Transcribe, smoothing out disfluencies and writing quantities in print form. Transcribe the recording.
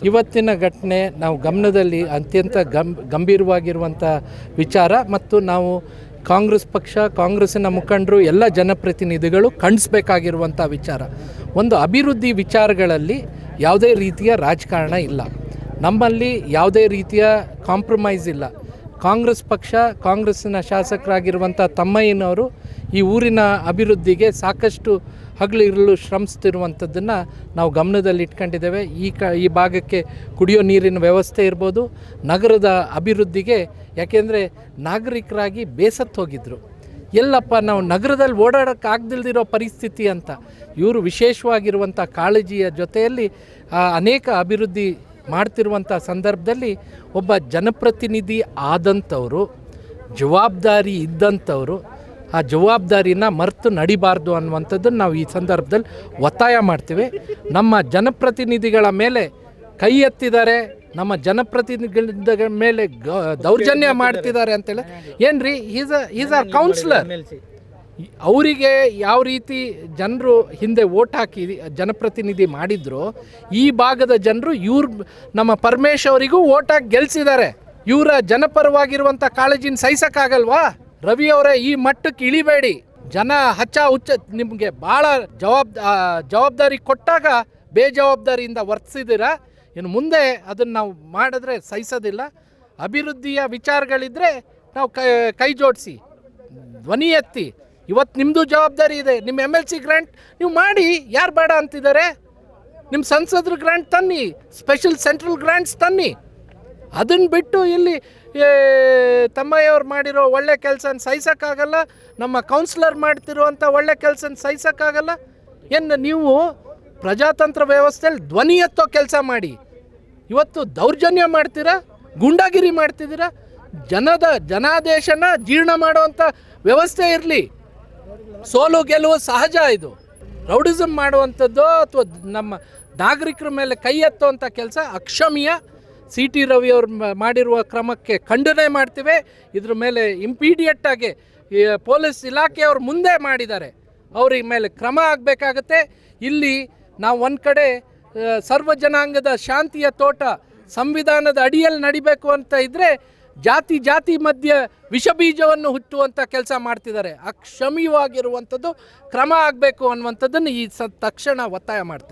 ಇವತ್ತಿನ ಘಟನೆ ನಾವು ಗಮನದಲ್ಲಿ ಅತ್ಯಂತ ಗಂಭೀರವಾಗಿರುವಂಥ ವಿಚಾರ ಮತ್ತು ನಾವು ಕಾಂಗ್ರೆಸ್ ಪಕ್ಷ, ಕಾಂಗ್ರೆಸ್ಸಿನ ಮುಖಂಡರು, ಎಲ್ಲ ಜನಪ್ರತಿನಿಧಿಗಳು ಖಂಡಿಸಬೇಕಾಗಿರುವಂಥ ವಿಚಾರ. ಒಂದು ಅಭಿವೃದ್ಧಿ ವಿಚಾರಗಳಲ್ಲಿ ಯಾವುದೇ ರೀತಿಯ ರಾಜಕಾರಣ ಇಲ್ಲ, ನಮ್ಮಲ್ಲಿ ಯಾವುದೇ ರೀತಿಯ ಕಾಂಪ್ರಮೈಸ್ ಇಲ್ಲ. ಕಾಂಗ್ರೆಸ್ ಪಕ್ಷ, ಕಾಂಗ್ರೆಸ್ಸಿನ ಶಾಸಕರಾಗಿರುವಂಥ ತಮ್ಮಯ್ಯನವರು ಈ ಊರಿನ ಅಭಿವೃದ್ಧಿಗೆ ಸಾಕಷ್ಟು ಹಗಲಿರುಳು ಶ್ರಮಿಸ್ತಿರುವಂಥದ್ದನ್ನು ನಾವು ಗಮನದಲ್ಲಿ ಇಟ್ಕೊಂಡಿದ್ದೇವೆ. ಈ ಭಾಗಕ್ಕೆ ಕುಡಿಯೋ ನೀರಿನ ವ್ಯವಸ್ಥೆ ಇರ್ಬೋದು, ನಗರದ ಅಭಿವೃದ್ಧಿಗೆ, ಯಾಕೆಂದರೆ ನಾಗರಿಕರಾಗಿ ಬೇಸತ್ತು ಹೋಗಿದ್ದರು. ಎಲ್ಲಪ್ಪ ನಾವು ನಗರದಲ್ಲಿ ಓಡಾಡೋಕ್ಕಾಗ್ದಿಲ್ದಿರೋ ಪರಿಸ್ಥಿತಿ ಅಂತ ಇವರು ವಿಶೇಷವಾಗಿರುವಂಥ ಕಾಳಜಿಯ ಜೊತೆಯಲ್ಲಿ ಅನೇಕ ಅಭಿವೃದ್ಧಿ ಮಾಡ್ತಿರುವಂಥ ಸಂದರ್ಭದಲ್ಲಿ ಒಬ್ಬ ಜನಪ್ರತಿನಿಧಿ ಆದಂಥವರು, ಜವಾಬ್ದಾರಿ ಇದ್ದಂಥವರು ಆ ಜವಾಬ್ದಾರಿನ ಮರೆತು ನಡಿಬಾರ್ದು ಅನ್ನುವಂಥದ್ದನ್ನು ನಾವು ಈ ಸಂದರ್ಭದಲ್ಲಿ ಒತ್ತಾಯ ಮಾಡ್ತೀವಿ. ನಮ್ಮ ಜನಪ್ರತಿನಿಧಿಗಳ ಮೇಲೆ ಕೈ ಎತ್ತಿದ್ದಾರೆ, ನಮ್ಮ ಜನಪ್ರತಿನಿಧಿಗಳ ಮೇಲೆ ದೌರ್ಜನ್ಯ ಮಾಡ್ತಿದ್ದಾರೆ ಅಂತೇಳಿ. ಏನ್ರಿ, ಈಸ್ ಆರ್ ಕೌನ್ಸಿಲರ್. ಅವರಿಗೆ ಯಾವ ರೀತಿ ಜನರು ಹಿಂದೆ ಓಟ್ ಹಾಕಿ ಜನಪ್ರತಿನಿಧಿ ಮಾಡಿದ್ರು, ಈ ಭಾಗದ ಜನರು ನಮ್ಮ ಪರಮೇಶ್ ಅವರಿಗೂ ಓಟ್ ಹಾಕಿ ಗೆಲ್ಲಿಸಿದ್ದಾರೆ. ಇವರ ಜನಪರವಾಗಿರುವಂಥ ಕಾಳಜಿನ ಸಹಿಸೋಕ್ಕಾಗಲ್ವಾ? ರವಿ ಅವರೇ, ಈ ಮಟ್ಟಕ್ಕೆ ಇಳಿಬೇಡಿ. ಜನ ಹುಚ್ಚ ನಿಮಗೆ ಭಾಳ ಜವಾಬ್ದಾರಿ ಕೊಟ್ಟಾಗ ಬೇಜವಾಬ್ದಾರಿಯಿಂದ ವರ್ತಿಸಿದ್ದೀರಾ. ಇನ್ನು ಮುಂದೆ ಅದನ್ನು ನಾವು ಮಾಡಿದ್ರೆ ಸಹಿಸೋದಿಲ್ಲ. ಅಭಿವೃದ್ಧಿಯ ವಿಚಾರಗಳಿದ್ದರೆ ನಾವು ಕೈ ಜೋಡಿಸಿ ಧ್ವನಿ ಎತ್ತಿ. ಇವತ್ತು ನಿಮ್ಮದು ಜವಾಬ್ದಾರಿ ಇದೆ. ನಿಮ್ಮ MLC ಗ್ರ್ಯಾಂಟ್ ನೀವು ಮಾಡಿ, ಯಾರು ಬೇಡ ಅಂತಿದ್ದಾರೆ? ನಿಮ್ಮ ಸಂಸದ್ರ ಗ್ರ್ಯಾಂಟ್ ತನ್ನಿ, ಸ್ಪೆಷಲ್ ಸೆಂಟ್ರಲ್ ಗ್ರ್ಯಾಂಟ್ಸ್ ತನ್ನಿ. ಅದನ್ನು ಬಿಟ್ಟು ಇಲ್ಲಿ ತಮ್ಮಯ್ಯವ್ರು ಮಾಡಿರೋ ಒಳ್ಳೆ ಕೆಲಸನ ಸಹಿಸೋಕ್ಕಾಗಲ್ಲ, ನಮ್ಮ ಕೌನ್ಸಿಲರ್ ಮಾಡ್ತಿರುವಂಥ ಒಳ್ಳೆ ಕೆಲಸನ ಸಹಿಸೋಕ್ಕಾಗಲ್ಲ. ಏನು ನೀವು ಪ್ರಜಾತಂತ್ರ ವ್ಯವಸ್ಥೆಯಲ್ಲಿ ಧ್ವನಿ ಎತ್ತೋ ಕೆಲಸ ಮಾಡಿ. ಇವತ್ತು ದೌರ್ಜನ್ಯ ಮಾಡ್ತೀರಾ, ಗೂಂಡಾಗಿರಿ ಮಾಡ್ತಿದ್ದೀರಾ. ಜನಾದೇಶನ ಜೀರ್ಣ ಮಾಡುವಂಥ ವ್ಯವಸ್ಥೆ ಇರಲಿ. ಸೋಲು ಗೆಲುವು ಸಹಜ. ಇದು ರೌಡಿಸಮ್ ಮಾಡುವಂಥದ್ದು ಅಥವಾ ನಮ್ಮ ನಾಗರಿಕರ ಮೇಲೆ ಕೈ ಎತ್ತುವಂಥ ಕೆಲಸ ಅಕ್ಷಮ್ಯ. CT ರವಿ ಅವರು ಮಾಡಿರುವ ಕ್ರಮಕ್ಕೆ ಖಂಡನೆ ಮಾಡ್ತೀವಿ. ಇದ್ರ ಮೇಲೆ ಇಮಿಡಿಯೇಟಾಗಿ ಪೊಲೀಸ್ ಇಲಾಖೆಯವರು ಮುಂದೆ ಮಾಡಿದ್ದಾರೆ, ಅವ್ರಿಗೆ ಮೇಲೆ ಕ್ರಮ ಆಗಬೇಕಾಗತ್ತೆ. ಇಲ್ಲಿ ನಾವು ಒಂದು ಕಡೆ ಸರ್ವ ಜನಾಂಗದ ಶಾಂತಿಯ ತೋಟ ಸಂವಿಧಾನದ ಅಡಿಯಲ್ಲಿ ನಡಿಬೇಕು ಅಂತ ಇದ್ದರೆ ಜಾತಿ ಮಧ್ಯೆ ವಿಷಬೀಜವನ್ನು ಹುಟ್ಟುವಂಥ ಕೆಲಸ ಮಾಡ್ತಿದ್ದಾರೆ. ಅಕ್ಷಮ್ಯವಾಗಿರುವಂಥದ್ದು ಕ್ರಮ ಆಗಬೇಕು ಅನ್ನುವಂಥದ್ದನ್ನು ತಕ್ಷಣ ಒತ್ತಾಯ ಮಾಡ್ತೇವೆ.